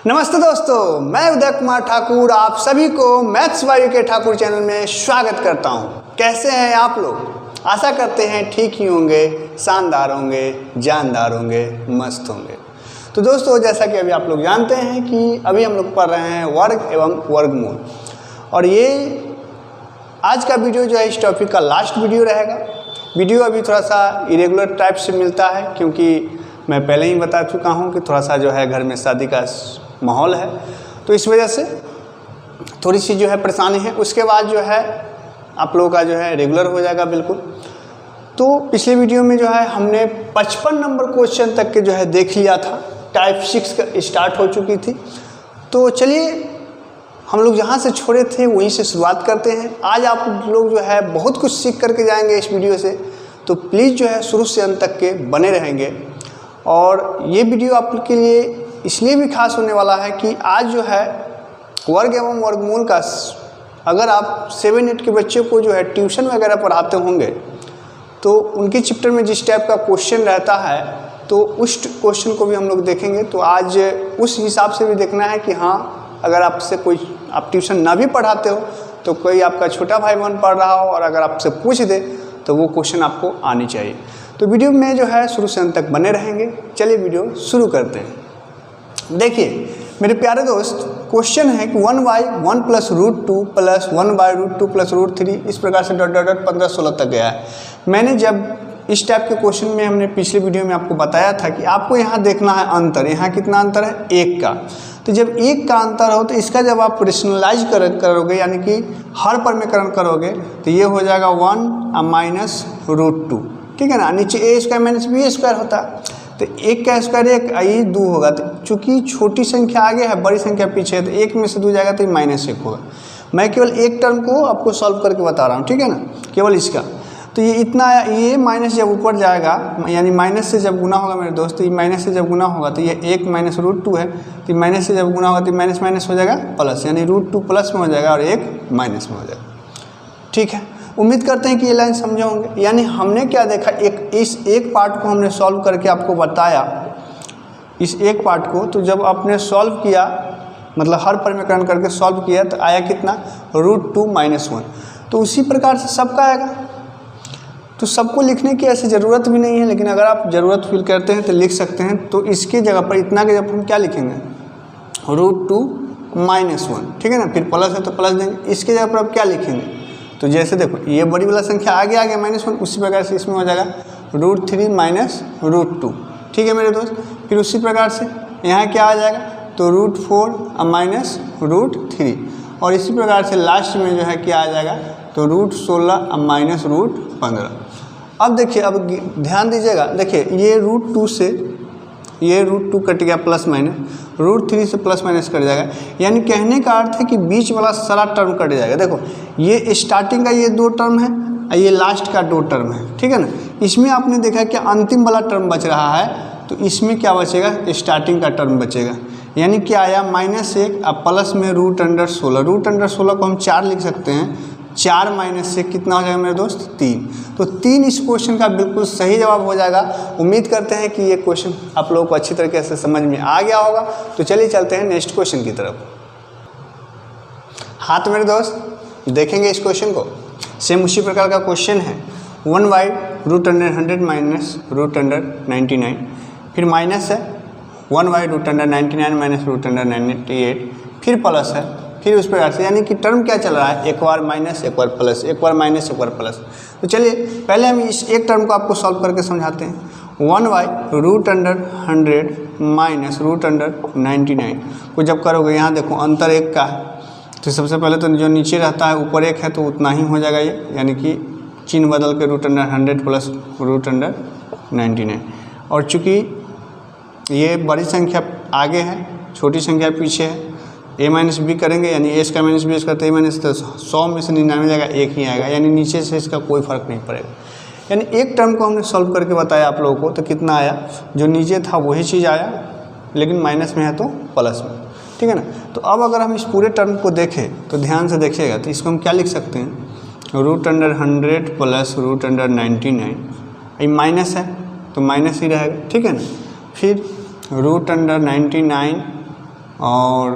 नमस्ते दोस्तों, मैं उदय कुमार ठाकुर आप सभी को मैथ्स वायु के ठाकुर चैनल में स्वागत करता हूं। कैसे हैं आप लोग? आशा करते हैं ठीक ही होंगे, शानदार होंगे, जानदार होंगे, मस्त होंगे। तो दोस्तों, जैसा कि अभी आप लोग जानते हैं कि अभी हम लोग पढ़ रहे हैं वर्ग एवं वर्गमूल, और ये आज का वीडियो जो है इस टॉपिक का लास्ट वीडियो रहेगा। वीडियो अभी थोड़ा सा इरेगुलर टाइप से मिलता है, क्योंकि मैं पहले ही बता चुका हूँ कि थोड़ा सा जो है घर में शादी का माहौल है, तो इस वजह से थोड़ी सी जो है परेशानी है। उसके बाद जो है आप लोगों का जो है रेगुलर हो जाएगा बिल्कुल। तो पिछले वीडियो में जो है हमने 55 नंबर क्वेश्चन तक के जो है देख लिया था, टाइप 6 का स्टार्ट हो चुकी थी। तो चलिए हम लोग जहाँ से छोड़े थे वहीं से शुरुआत करते हैं। आज आप लोग जो है बहुत कुछ सीख करके जाएंगे इस वीडियो से, तो प्लीज़ जो है शुरू से अंत तक के बने रहेंगे। और ये वीडियो आपके लिए इसलिए भी खास होने वाला है कि आज जो है वर्ग एवं वर्गमूल का अगर आप 7-8 के बच्चे को जो है ट्यूशन वगैरह पढ़ाते होंगे तो उनके चैप्टर में जिस टाइप का क्वेश्चन रहता है तो उस क्वेश्चन को भी हम लोग देखेंगे। तो आज उस हिसाब से भी देखना है कि हाँ, अगर आपसे कोई आप ट्यूशन ना भी पढ़ाते हो तो कोई आपका छोटा भाई बहन पढ़ रहा हो और अगर आपसे पूछ दे तो वो क्वेश्चन आपको आनी चाहिए। तो वीडियो में जो है शुरू से अंत तक बने रहेंगे। चलिए वीडियो शुरू करते हैं। देखिए मेरे प्यारे दोस्त, क्वेश्चन है कि 1/1 + √2 + 1/√2 + √3 इस प्रकार से डॉट डॉट डॉट 15-16 तक गया है। मैंने जब इस टाइप के क्वेश्चन में हमने पिछले वीडियो में आपको बताया था कि आपको यहाँ देखना है अंतर। यहाँ कितना अंतर है? 1 का। तो जब 1 का अंतर हो तो इसका जब आप रेशनलाइज करोगे यानी कि हर परमीकरण करोगे तो ये हो जाएगा 1 - √2, ठीक है ना। नीचे a² - b² होता है, तो 1 का स्क्वायर 1, ये 2 होगा। तो चूँकि छोटी संख्या आगे है, बड़ी संख्या पीछे है, तो 1 में से 2 जाएगा तो -1 होगा। मैं केवल एक टर्म को आपको सॉल्व करके बता रहा हूँ, ठीक है ना, केवल इसका। तो ये इतना आया, ये माइनस जब ऊपर जाएगा यानी माइनस से जब गुना होगा मेरे दोस्त, ये माइनस से जब गुना होगा तो ये 1 - √2 है, तो माइनस से जब गुना होगा तो माइनस माइनस हो जाएगा प्लस, यानी √2 प्लस में हो जाएगा और 1 माइनस में हो जाएगा। ठीक है, उम्मीद करते हैं कि ये लाइन समझे होंगे। यानी हमने क्या देखा, इस एक पार्ट को हमने सॉल्व करके आपको बताया, इस एक पार्ट को। तो जब आपने सॉल्व किया, मतलब हर परमीकरण करके सॉल्व किया, तो आया कितना? √2 - 1। तो उसी प्रकार से सबका आएगा। तो सबको लिखने की ऐसी ज़रूरत भी नहीं है, लेकिन अगर आप ज़रूरत फील करते हैं तो लिख सकते हैं। तो इसके जगह पर, इतना के जगह पर हम क्या लिखेंगे? √2 - 1, ठीक है ना। फिर प्लस है तो प्लस देंगे। इसके जगह पर आप क्या लिखेंगे? तो जैसे देखो, ये बड़ी वाला संख्या आगे आ गया -1, उसी प्रकार से इसमें हो जाएगा √3 - √2, ठीक है मेरे दोस्त। फिर उसी प्रकार से यहाँ क्या आ जाएगा? तो √4 - √3, और इसी प्रकार से लास्ट में जो है क्या आ जाएगा? तो √16 - √15। अब देखिए, अब ध्यान दीजिएगा, देखिए ये √2 से ये √2 कट गया, प्लस माइनस, √3 से प्लस माइनस कट जाएगा। यानी कहने का अर्थ है कि बीच वाला सारा टर्म कट जाएगा। देखो, ये स्टार्टिंग का ये 2 टर्म है और ये लास्ट का 2 टर्म है, ठीक है ना। इसमें आपने देखा कि अंतिम वाला टर्म बच रहा है, तो इसमें क्या बचेगा? स्टार्टिंग का टर्म बचेगा। यानी क्या आया? -1 अब प्लस में √16। √16 को हम 4 लिख सकते हैं। 4 माइनस से कितना हो जाएगा मेरे दोस्त? 3। तो 3 इस क्वेश्चन का बिल्कुल सही जवाब हो जाएगा। उम्मीद करते हैं कि ये क्वेश्चन आप लोगों को अच्छी तरीके से समझ में आ गया होगा। तो चलिए चलते हैं नेक्स्ट क्वेश्चन की तरफ। हाँ तो मेरे दोस्त, देखेंगे इस क्वेश्चन को। सेम उसी प्रकार का क्वेश्चन है। 1/√100 - √99, फिर माइनस है 1/√99 - √98, फिर प्लस है, फिर उस प्रकार से। यानी कि टर्म क्या चल रहा है? एक बार माइनस, एक बार प्लस, एक बार माइनस, एक बार प्लस। तो चलिए पहले हम इस एक टर्म को आपको सॉल्व करके समझाते हैं। 1/√100 - √99 को जब करोगे, यहाँ देखो अंतर 1 का है, तो सबसे पहले तो जो नीचे रहता है ऊपर 1 है तो उतना ही हो जाएगा ये, यानी कि चिन्ह बदल के √100 प्लस √99। और चूँकि ये बड़ी संख्या आगे है, छोटी संख्या पीछे है, a - b करेंगे यानी a² - b² करते a- तो 100 में से 99 जाएगा, 1 ही आएगा, यानी नीचे से इसका कोई फर्क नहीं पड़ेगा। यानी एक टर्म को हमने सॉल्व करके बताया आप लोगों को, तो कितना आया? जो नीचे था वही चीज़ आया, लेकिन माइनस में है तो प्लस में, ठीक है ना। तो अब अगर हम इस पूरे टर्म को देखें तो ध्यान से देखिएगा, तो इसको हम क्या लिख सकते हैं? √100 प्लस √99, ये माइनस है तो माइनस ही रहेगा, ठीक है ना। फिर √99 और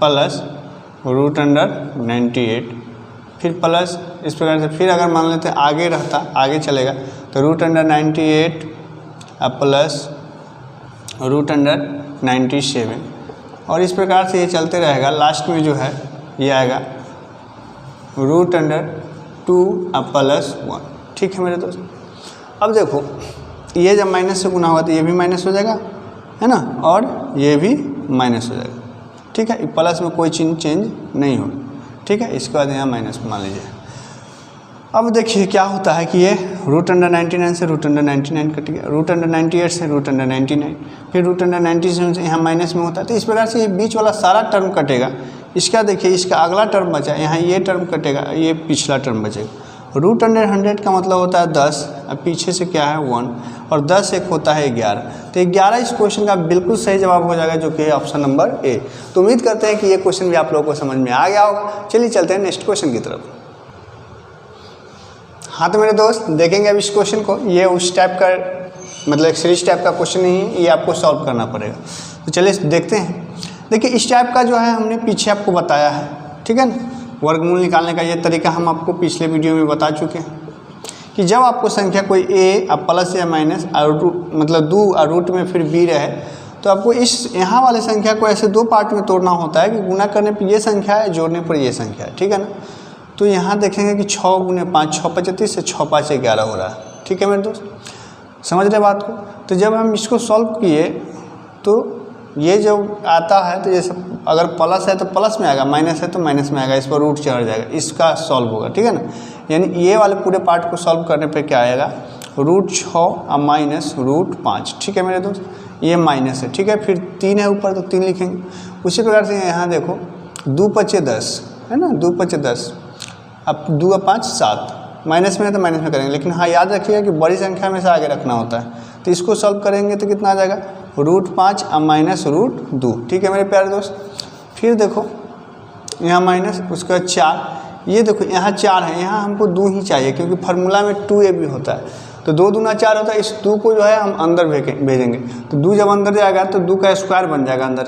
प्लस √98, फिर प्लस इस प्रकार से। फिर अगर मान लेते हैं आगे रहता, आगे चलेगा तो √98 प्लस √97, और इस प्रकार से ये चलते रहेगा। लास्ट में जो है ये आएगा √2 प्लस 1। ठीक है मेरे दोस्त। अब देखो ये जब माइनस से गुना होगा तो ये भी माइनस हो जाएगा, है ना, और ये भी माइनस हो जाएगा। ठीक है, प्लस में कोई चीज चेंज नहीं होगा। ठीक है, इसके बाद यहाँ माइनस मान लीजिए। अब देखिए क्या होता है कि ये √99 से √99 कट गया, √98 से √99, फिर √97 से यहाँ माइनस में होता है। तो इस प्रकार से ये बीच वाला सारा टर्म कटेगा। इसका देखिए, इसका अगला टर्म बचा, यहाँ ये टर्म कटेगा, ये पिछला टर्म बचेगा। √100 का मतलब होता है 10, अब पीछे से क्या है 1, और 10 एक होता है 11। तो 11 इस क्वेश्चन का बिल्कुल सही जवाब हो जाएगा, जो कि है ऑप्शन नंबर ए। तो उम्मीद करते हैं कि ये क्वेश्चन भी आप लोगों को समझ में आ गया होगा। चलिए चलते हैं नेक्स्ट क्वेश्चन की तरफ। हाँ तो मेरे दोस्त देखेंगे अब इस क्वेश्चन को। ये उस टाइप का मतलब एक सीरीज टाइप का क्वेश्चन नहीं है, ये आपको सॉल्व करना पड़ेगा। तो चलिए देखते हैं। देखिए इस टाइप का जो है हमने पीछे आपको बताया है, ठीक है ना। वर्गमूल निकालने का ये तरीका हम आपको पिछले वीडियो में बता चुके हैं कि जब आपको संख्या कोई ए अब प्लस या माइनस मतलब 2 और रूट में फिर बी रहे, तो आपको इस यहाँ वाले संख्या को ऐसे 2 पार्ट में तोड़ना होता है कि गुना करने पर ये संख्या है, जोड़ने पर ये संख्या है। ठीक है ना। तो यहाँ देखेंगे कि 6 गुने 5 6 35 से 6 5 11 हो रहा है। ठीक है मेरे दोस्त, समझ रहे बात को। तो जब हम इसको सॉल्व किए तो ये जो आता है, तो जैसे अगर प्लस है तो प्लस में आएगा, माइनस है तो माइनस में आएगा, इस पर रूट चढ़ जाएगा, इसका सॉल्व होगा। ठीक है ना। यानी ये वाले पूरे पार्ट को सॉल्व करने पे क्या आएगा, √6 और माइनस √5। ठीक है मेरे दोस्त, ये माइनस है। ठीक है, फिर 3 है ऊपर तो 3 लिखेंगे। उसी प्रकार से यहाँ देखो 2 5 10 है ना, 2 5 10, अब 2 और 5 7, माइनस में है तो माइनस में करेंगे। लेकिन हाँ याद रखिएगा कि बड़ी संख्या में से आगे रखना होता है। तो इसको सॉल्व करेंगे तो कितना आ जाएगा, √5 और माइनस √2। ठीक है मेरे प्यारे दोस्त। फिर देखो यहाँ माइनस, उसका 4, ये देखो यहाँ 4 है, यहाँ हमको 2 ही चाहिए क्योंकि फार्मूला में 2a भी होता है। तो 2 दूना 4 होता है। इस 2 को जो है हम अंदर भेजेंगे, तो 2 जब अंदर जाएगा तो 2 का स्क्वायर बन जाएगा अंदर।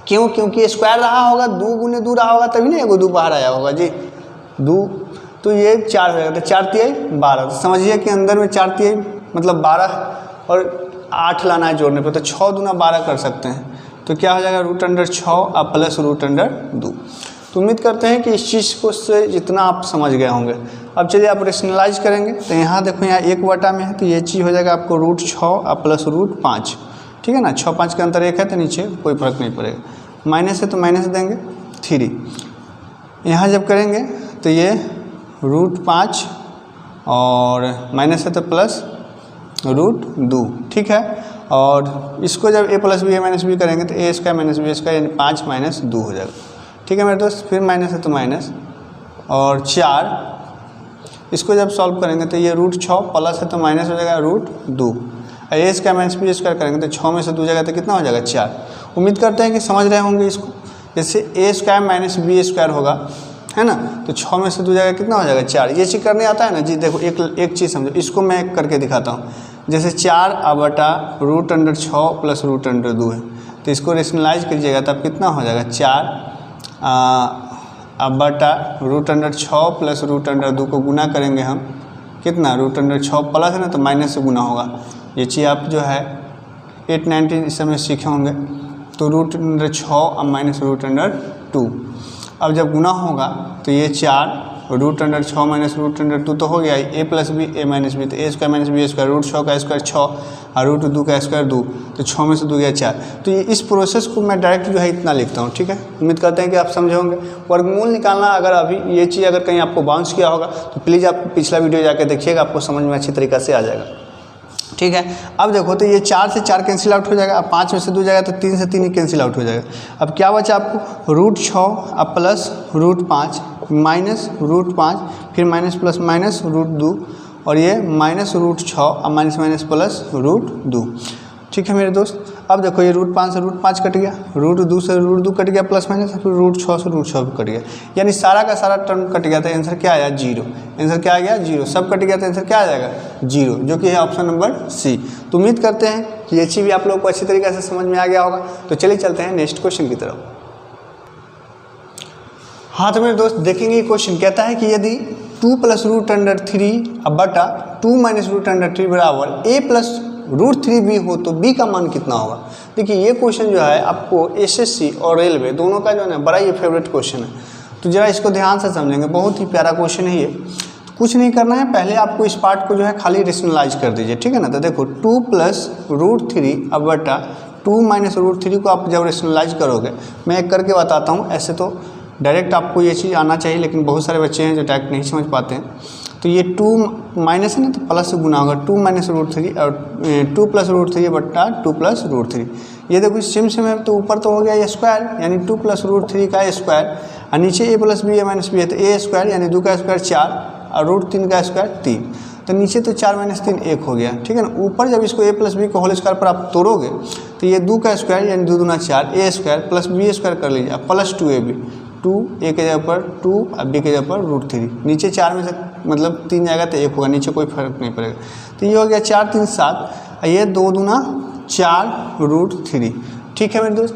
क्यों, क्योंकि स्क्वायर रहा होगा, 2 गुने 2 रहा होगा, तभी ना एगो 2 बाहर आया होगा जी 2। तो ये 4 हो जाएगा, तो 4 तिहाई 12। तो समझिए कि अंदर में 4 तिहाई मतलब 12 और 8 लाना है जोड़ने पे, तो 6 दूना 12 कर सकते हैं। तो क्या हो जाएगा √6 और प्लस √2। तो उम्मीद करते हैं कि इस चीज़ को से जितना आप समझ गए होंगे। अब चलिए आप रेशनलाइज करेंगे। तो यहाँ देखो यहाँ 1 बटा में है, तो ये चीज़ हो जाएगा आपको √6 और प्लस √5। ठीक है ना, 6 5 के अंतर 1 है, तो नीचे कोई फर्क नहीं पड़ेगा। माइनस है तो माइनस देंगे 3। यहाँ जब करेंगे तो ये √5 और माइनस है तो प्लस √2। ठीक है, और इसको जब a + b a - b करेंगे तो a² - b² यानी 5 - 2 हो जाएगा। ठीक है मेरे दोस्त। फिर माइनस है तो माइनस और 4, इसको जब सॉल्व करेंगे तो ये √6 प्लस है तो माइनस हो जाएगा √2। a² - b² करेंगे तो 6 में से 2 जाएगा तो कितना हो जाएगा 4। उम्मीद करते हैं कि समझ रहे होंगे इसको। जैसे a² - b² होगा, है ना, तो 6 में से 2 जाएगा कितना हो जाएगा 4। ये चीज़ करने आता है ना जी। देखो एक चीज़ समझो, इसको मैं करके दिखाता हूँ। जैसे 4 बटा √6 प्लस √2 है, तो इसको रेशनलाइज कीजिएगा तब कितना हो जाएगा 4 बटा √6 प्लस √2 को गुना करेंगे हम कितना, √6 प्लस है ना तो माइनस से गुना होगा। ये चीज़ आप जो है 8 9 इस समय सीखे होंगे। तो √6 और माइनस √2, अब जब गुना होगा तो ये 4 √6 माइनस √2 तो हो गया a + b a - b, तो a² - b² √6 का स्क्वायर 6 और √2 का स्क्वायर 2, तो 6 में से 2 गया 4। तो ये इस प्रोसेस को मैं डायरेक्ट जो है इतना लिखता हूँ। ठीक है, उम्मीद करते हैं कि आप समझे होंगे। वर्गमूल निकालना अगर अभी ये चीज़ अगर कहीं आपको बाउंस किया होगा तो प्लीज़ आप पिछला वीडियो जाके देखिएगा, आपको समझ में अच्छी तरीक़े से आ जाएगा। ठीक है, अब देखो तो ये 4 से 4 कैंसिल आउट हो जाएगा, अब 5 में से 2 जाएगा तो 3 से 3 ही कैंसिल आउट हो जाएगा। अब क्या बचा आपको √6 अब प्लस √5 माइनस √5, फिर माइनस प्लस माइनस √2, और ये माइनस √6 अब माइनस माइनस प्लस √2। ठीक है मेरे दोस्त। अब देखो ये √5 से √5 कट गया, √2 से √2 कट गया प्लस माइनस, फिर √6 से √6 कट गया, यानी सारा का सारा टर्म कट गया। तो आंसर क्या आया 0। आंसर क्या आ गया 0। सब कट गया तो आंसर क्या आ जाएगा 0, जो कि है ऑप्शन नंबर सी। तो उम्मीद करते हैं ये चीज़ भी आप लोग को अच्छी तरीके से समझ में आ गया होगा। तो चलिए चलते हैं नेक्स्ट क्वेश्चन की तरफ। हाँ तो मेरे दोस्त देखेंगे ये क्वेश्चन कहता है कि यदि 2 + √3 बटा 2 - √3 बराबर a + √3b हो तो b का मान कितना होगा। देखिए ये क्वेश्चन जो है आपको एसएससी और रेलवे दोनों का जो है ना बड़ा ये फेवरेट क्वेश्चन है। तो जरा इसको ध्यान से समझेंगे, बहुत ही प्यारा क्वेश्चन है ये। तो कुछ नहीं करना है, पहले आपको इस पार्ट को जो है खाली रेशनलाइज कर दीजिए, ठीक है ना। तो देखो 2 + √3 बटा 2 - √3 को आप जब रेशनलाइज करोगे, मैं एक करके बताता हूँ। ऐसे तो डायरेक्ट आपको ये चीज़ आना चाहिए, लेकिन बहुत सारे बच्चे हैं जो डायरेक्ट नहीं समझ पाते हैं। तो ये 2 माइनस है ना, तो प्लस से गुना होगा 2 - √3 और 2 + √3 बटा 2 + √3। ये देखो सेम है, तो ऊपर तो हो गया ये स्क्वायर यानी 2 + √3 का स्क्वायर, और नीचे a + b a - b है तो a स्क्वायर यानी 2 का स्क्वायर 4 और √3 का स्क्वायर 3। तो नीचे तो 4 - 3 1 हो गया, ठीक है ना। ऊपर जब इसको a + b को होल स्क्वायर पर आप तोड़ोगे तो ये 2 का स्क्वायर यानी 2 दूना 4 a स्क्वायर + b स्क्वायर कर लीजिए प्लस 2ab, 2 a के जगह पर 2 और b के जगह पर √3। नीचे 4 में से मतलब 3 जाएगा तो 1 होगा, नीचे कोई फर्क नहीं पड़ेगा। तो ये हो गया 4 3 7, ये 2 दूना 4 √3, ठीक है मेरे दोस्त।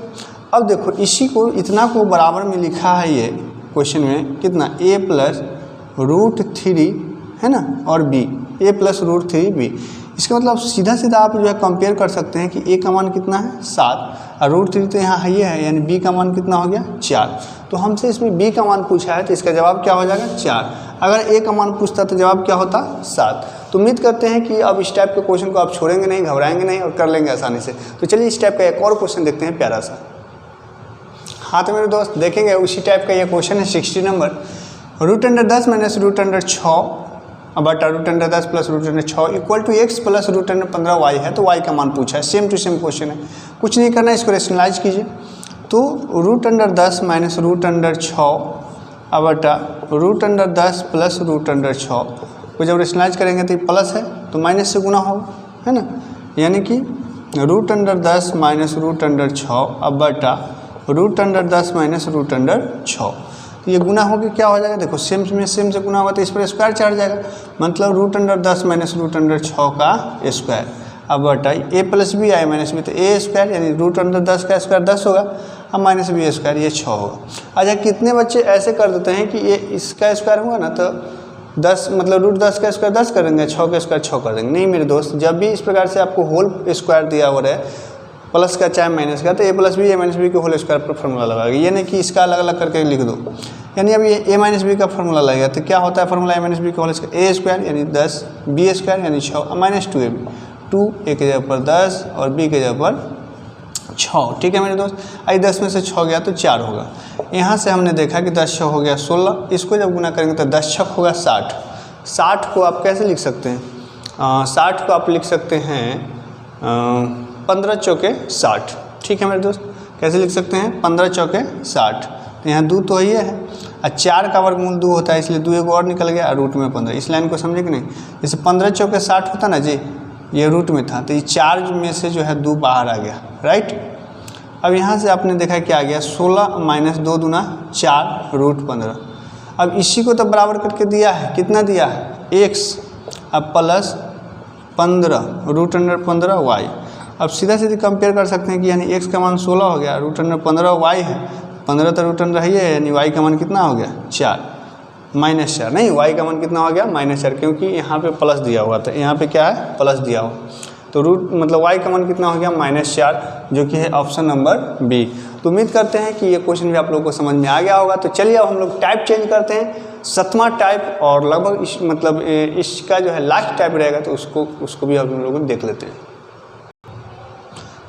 अब देखो इसी को इतना को बराबर में लिखा है ये क्वेश्चन में कितना a + √3 है ना और b, a + √3b। इसका मतलब सीधा सीधा आप जो है कंपेयर कर सकते हैं कि a का मान कितना है 7 और √3 तो यहाँ ये है, यानी b का मान कितना हो गया 4। तो हमसे इसमें b का मान पूछा है तो इसका जवाब क्या हो जाएगा 4। अगर a का मान पूछता तो जवाब क्या होता 7। तो उम्मीद करते हैं कि अब इस टाइप के क्वेश्चन को आप छोड़ेंगे नहीं, घबराएंगे नहीं और कर लेंगे आसानी से। तो चलिए इस टाइप का एक और क्वेश्चन देखते हैं प्यारा सा। हाँ तो मेरे दोस्त देखेंगे उसी टाइप का ये क्वेश्चन है 60 नंबर। √10 - √6 बटा √10 + √6 इक्वल टू x + √15y है। तो y का मान पूछा है, सेम टू सेम क्वेश्चन है, कुछ नहीं करना है, इसको रेशनलाइज कीजिए। तो √10 - √6 बटा √10 + √6 को जब रेशनलाइज करेंगे तो ये प्लस है तो माइनस से गुना होगा, है ना। यानी कि √10 - √6 बटा √10 - √6 तो ये गुना होकर क्या हो जाएगा, देखो सेम से गुना होगा तो इस पर स्क्वायर चढ़ जाएगा, मतलब √10 - √6 का स्क्वायर। अब बटा a + b i - b तो a स्क्वायर यानी √10 का स्क्वायर 10 होगा, अब माइनस b स्क्वायर ये 6 होगा। अच्छा कितने बच्चे ऐसे कर देते हैं कि ये इसका स्क्वायर हुआ ना तो 10 मतलब √10 का स्क्वायर 10 कर देंगे, 6 का स्क्वायर 6 कर देंगे। नहीं मेरे दोस्त, जब भी इस प्रकार से आपको होल स्क्वायर दिया हो रहा है प्लस का चाहे माइनस का, तो a + b a - b के होल स्क्वायर पर फॉर्मूला लगाएगा। ये नहीं कि इसका अलग अलग करके लिख दो, यानी अब ये a - b का फॉर्मूला लगेगा तो क्या होता है फॉर्मूला a - b का होल स्क्वायर a स्क्वायर यानी 10 b स्क्वायर यानी 6 - 2ab, 2 a के जगह पर 10 और b के जगह पर 6, ठीक है मेरे दोस्त। आई 10 में से 6 गया तो 4 होगा। यहाँ से हमने देखा कि 10 6 हो गया 16, इसको जब गुना करेंगे तो 10 6 होगा 60। 60 को आप कैसे लिख सकते हैं, 60 को आप लिख सकते हैं 15 चौके 60, ठीक है मेरे दोस्त। कैसे लिख सकते हैं 15 चौके 60, तो यहाँ 2 तो ये है और 4 का वर्गमूल 2 होता है, इसलिए 2 एक और निकल गया और रूट में 15। इस लाइन को समझे कि नहीं, जैसे 15 चौके 60 होता ना जी, ये रूट में था तो ये 4 में से जो है 2 बाहर आ गया, राइट। अब यहाँ से आपने देखा क्या आ गया 16 - 2 दूना 4 √15। अब इसी को तो बराबर करके दिया है, कितना दिया है x, अब प्लस 15 √15y। अब सीधा सीधी कंपेयर कर सकते हैं कि यानी x का मान 16 हो गया, √15y है, 15 तो √15 ही है, यानी y का मान कितना हो गया 4 -4 नहीं, y का मान कितना हो गया -4, क्योंकि यहाँ पे प्लस दिया हुआ था, यहाँ पे क्या है प्लस दिया हुआ, तो रूट मतलब y का मान कितना हो गया -4, जो कि है ऑप्शन नंबर बी। तो उम्मीद करते हैं कि ये क्वेश्चन भी आप लोगों को समझ में आ गया होगा। तो चलिए अब हम लोग टाइप चेंज करते हैं, 7वां टाइप, और लगभग इस मतलब इसका जो है लास्ट टाइप रहेगा, तो उसको भी हम लोग देख लेते हैं।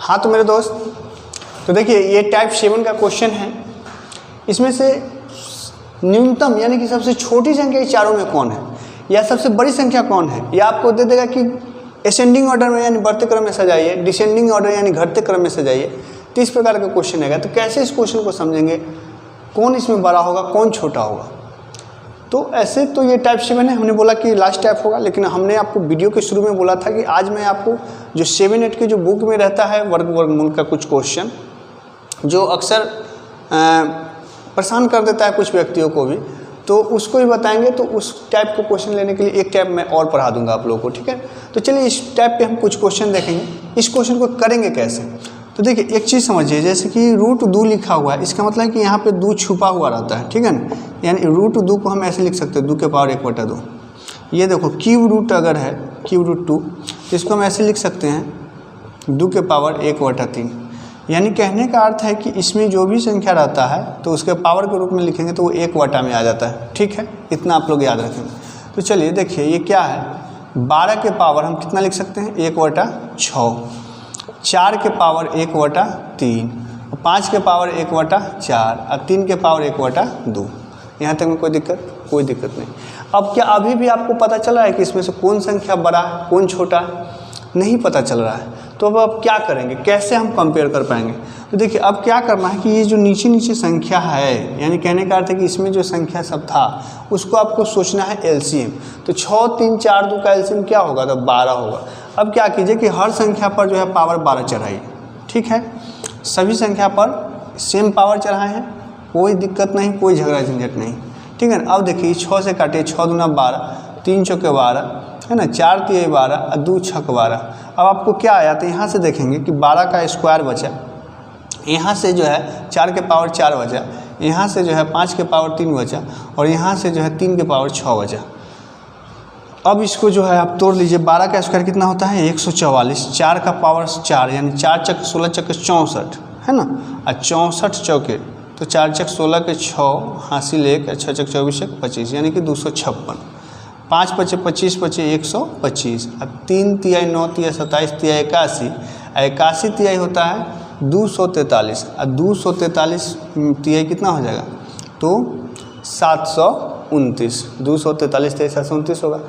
हाँ तो मेरे दोस्त तो देखिए ये टाइप 7 का क्वेश्चन है। इसमें से न्यूनतम यानी कि सबसे छोटी संख्या इस चारों में कौन है, या सबसे बड़ी संख्या कौन है, या आपको दे देगा कि असेंडिंग ऑर्डर में यानी बढ़ते क्रम में सजाइए, डिसेंडिंग ऑर्डर यानी घटते क्रम में सजाइए। तो इस प्रकार का क्वेश्चन है। तो कैसे इस क्वेश्चन को समझेंगे, कौन इसमें बड़ा होगा कौन छोटा होगा। तो ऐसे तो ये टाइप 7 है, हमने बोला कि लास्ट टाइप होगा, लेकिन हमने आपको वीडियो के शुरू में बोला था कि आज मैं आपको जो 7 8 के जो बुक में रहता है वर्गमूल का कुछ क्वेश्चन जो अक्सर परेशान कर देता है कुछ व्यक्तियों को भी, तो उसको भी बताएंगे। तो उस टाइप को क्वेश्चन लेने के लिए एक टाइप मैं और पढ़ा दूंगा आप लोगों को, ठीक है। तो चलिए इस टाइप पे हम कुछ क्वेश्चन देखेंगे। इस क्वेश्चन को करेंगे कैसे, तो देखिए एक चीज़ समझिए, जैसे कि रूट 2 लिखा हुआ है, इसका मतलब है कि यहाँ पे 2 छुपा हुआ रहता है, ठीक है ना। यानी रूट 2 को हम ऐसे लिख सकते हैं 2 के पावर 1/2। ये देखो क्यूब रूट अगर है, क्यूब रूट 2, तो इसको हम ऐसे लिख सकते हैं 2 के पावर 1/3। यानी कहने का अर्थ है कि इसमें जो भी संख्या रहता है तो उसके पावर के रूप में लिखेंगे तो वो 1 में आ जाता है, ठीक है। इतना आप लोग याद रखेंगे। तो चलिए देखिए ये क्या है, 12 के पावर हम कितना लिख सकते हैं 1/6, 4 के पावर 1/3, 5 के पावर 1/4 और 3 के पावर 1/2। यहाँ तक में कोई दिक्कत नहीं। अब क्या अभी भी आपको पता चल रहा है कि इसमें से कौन संख्या बड़ा है कौन छोटा है? नहीं पता चल रहा है। तो अब आप क्या करेंगे, कैसे हम कंपेयर कर पाएंगे? तो देखिए अब क्या करना है कि ये जो नीचे संख्या है, यानी कहने का अर्थ है कि इसमें जो संख्या सब था उसको आपको सोचना है एलसीएम। तो 6, 3, 4, 2 का एलसीएम क्या होगा, तो 12 होगा। अब क्या कीजिए कि हर संख्या पर जो है पावर 12 चढ़ाइए, ठीक है। सभी संख्या पर सेम पावर चढ़ाए हैं, कोई दिक्कत नहीं, कोई झगड़ा झंझट नहीं, ठीक है ना। अब देखिए 6 से काटिए, 6 दूना 12, 3 चौके 12 है ना, 4 तिहाई 12 और 2 छक 12। अब आपको क्या आया, तो यहाँ से देखेंगे कि 12 का स्क्वायर बचा, यहाँ से जो है 4 के पावर 4 बचा, यहाँ से जो है 5 के पावर 3 बचा और यहाँ से जो है 3 के पावर 6 बचा। अब इसको जो है आप तोड़ लीजिए, 12 का स्क्वायर कितना होता है 144, 4 का पावर 4 यानी 4 चक 16 चक 64 है ना, और 64 चौके तो 4 चक 16 के 6 हासिल 1, 6 चक 24 1 25 यानी कि 256, 5 पचे 25 पचे 125 और 3 तिहाई 9 तिहाई 27 तिहाई 81, 81 तिहाई होता है 243 और 243 तिहाई कितना हो जाएगा, तो 729, 243 तिहाई 729 होगा।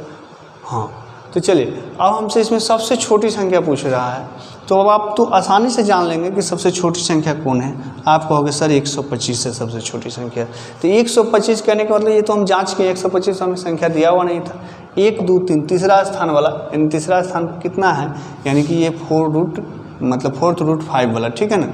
हाँ तो चलिए अब हमसे इसमें सबसे छोटी संख्या पूछ रहा है, तो अब आप तो आसानी से जान लेंगे कि सबसे छोटी संख्या कौन है। आप कहोगे सर 125 है सबसे छोटी संख्या, तो 125 कहने का मतलब ये तो हम जांच के 125 हमें संख्या दिया हुआ नहीं था। 1 2 3 तीसरा स्थान वाला, यानी तीसरा स्थान कितना है, यानी कि ये 4th रूट 5 वाला, ठीक है ना।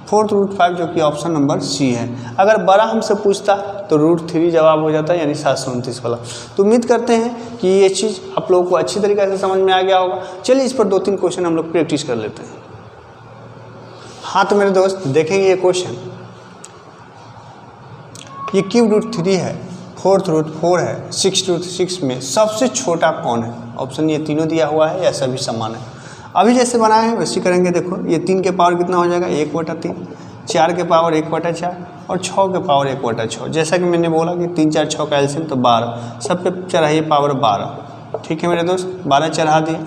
4th रूट 5 जो कि ऑप्शन नंबर सी है। अगर बड़ा हमसे पूछता तो √3 जवाब हो जाता है, यानी 729 वाला। तो उम्मीद करते हैं कि ये चीज़ आप लोगों को अच्छी तरीके से समझ में आ गया होगा। चलिए इस पर 2-3 क्वेश्चन हम लोग प्रैक्टिस कर लेते हैं। हाँ तो मेरे दोस्त देखेंगे ये क्वेश्चन, ये क्यूब रूट 3 है, 4th रूट 4 है, 6th रूट 6 में सबसे छोटा कौन है? ऑप्शन ये तीनों दिया हुआ है या सभी समान है। अभी जैसे बनाए हैं वैसे करेंगे। देखो ये 3 के पावर कितना हो जाएगा 1/3, 4 के पावर 1/4 और 6 के पावर 1/6। जैसा कि मैंने बोला कि 3 4 6 का एलसीएम तो 12, सब पे चढ़ाइए पावर 12, ठीक है मेरे दोस्त, 12 चढ़ा दिए।